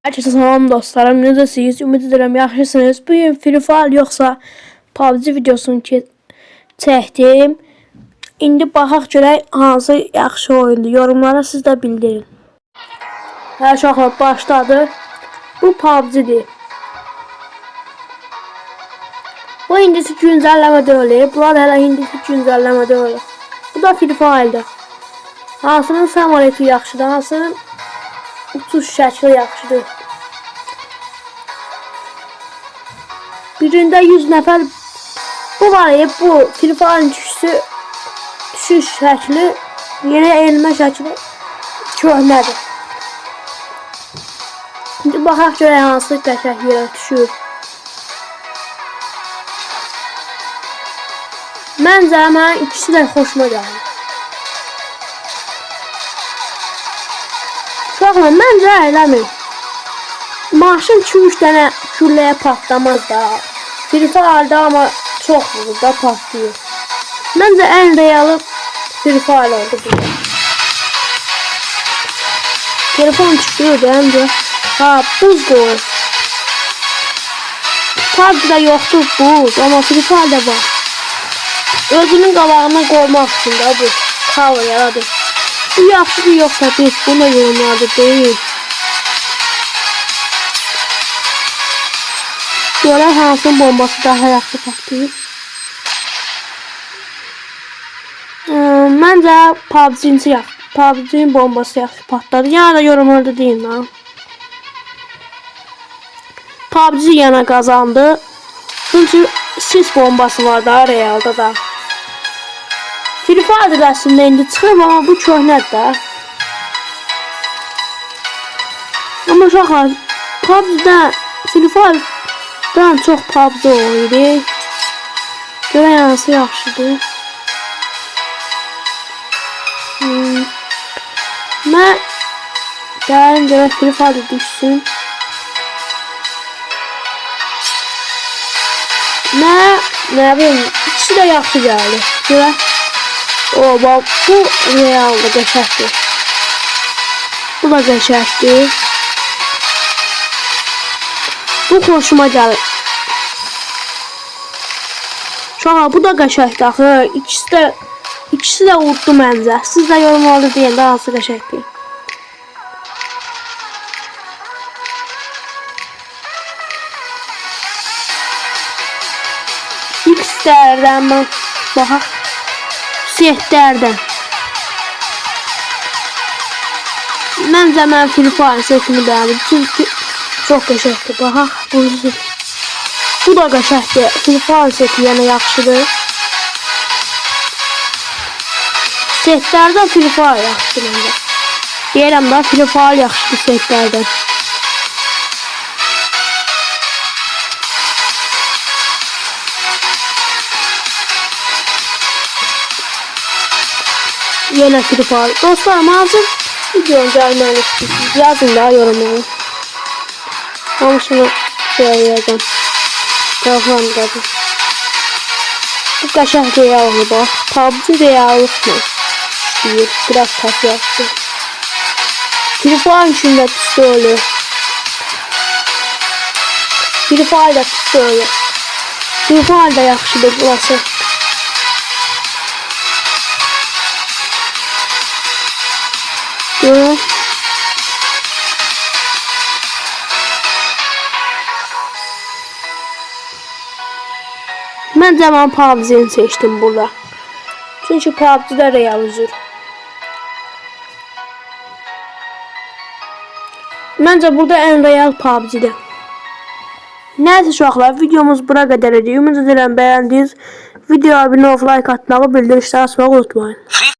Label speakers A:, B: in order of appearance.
A: Herkese salam dostlarım, necəsiniz? Ümid edirəm yaxşısınız. Bugün Free Fire yoxsa PUBG videosunu çəkdim. İndi baxaq görək hansı yaxşı oyundur. Yorumlara siz də bildirin. Hər uşaqlar başladı. Bu PUBG-dir. Bu indisi güncəlləmədə olur. Bunlar hələ indisi güncəlləmədə olur. Bu da Free Fire'dır. Hansının samoleti yaxşıdır, hansının uçuş şəkli yaxşıdır. Bir gündə 100 nəfər bu var ya, bu Free Fire'ın düşüş şəkli, yeni elmə şəkli köhnədir. Şimdi baxaq görək hansı qəşəng yerə düşür. Məncə mən ikisi də xoşuma gəlir. Uşaqlar, məncə eləmir. Maşın 2-3 dənə gülləyə patlamaz da. Free Fire'da amma çox vurur da, patlıyor. Məncə ən realı Free Fire oldu bu. Telefon çıxıyordu əncə. Ha, buz qoyur. PUBG'da yoxdur buz, amma Free Fire'da var. Özünün qabağına qoymaq üçün də bu cover yaradır. Bu yaxşıdır yoxsa pis, bunu da yorumlarda deyil. Görək hansının bombası daha yaxşı patlayır. Məncə PUBG'nin bombası yaxşı patladı. Yəni da yorumlarda deyin ha. PUBG yana qazandı. Çünki sis bombası var da realda da. Free Fire'da əslində indi çıxıb, amma bu köhnədir də. Amma uşaqlar, PUBG'dən Free Fire'dan çox PUBG oynuyor. Görək hansı yaxşıdır. Mən gəlin görək Free Fire'da düşsün. Nə bileyim, ikisi də yaxşı gəldi. Görək. O, bak, bu realda qəşəkdir. Bu da qəşəkdir. Bu xoşuma gəlir. Şaha, bu da qəşəkdir axı. İkisi də uddu məncə. Siz də yorumlarda deyin də hansı qəşəkdir. X-lərdən mən baxaq. Setlərdən. Məncə mən Free Fire setini bəyəndim. Çünki çox qəşəkdir. Baxaq. Bu da qəşəkdir. Free Fire seti yəni yaxşıdır. Setlərdən Free Fire yaxşıdır məncə. Deyirəm da Free Fire yaxşıdır setlərdən. Yine Free Fire. Dostlarım, hazır videonun gəlməyini istəyirsiniz. Yazın da yorumlara. Hamısını söyləyəcəm. Telefondadır. Bu qəşəng reallı bax. PUBG reallıqla işləyir. Biraz təfiyyatdır. Free Fire üçün də pis olur. Free Fire da pis olur. Free Fire da yaxşıdır burası. Məncə mən PUBG-ni seçdim burada. Çünki PUBG-də real üzür. Məncə burada ən real PUBG-dir. Nəysə uşaqlar, videomuz bura qədər idi. Ümid edirəm bəyəndiniz. Videoya abunə olub, like atmağı, bildirişləri açmağı unutmayın.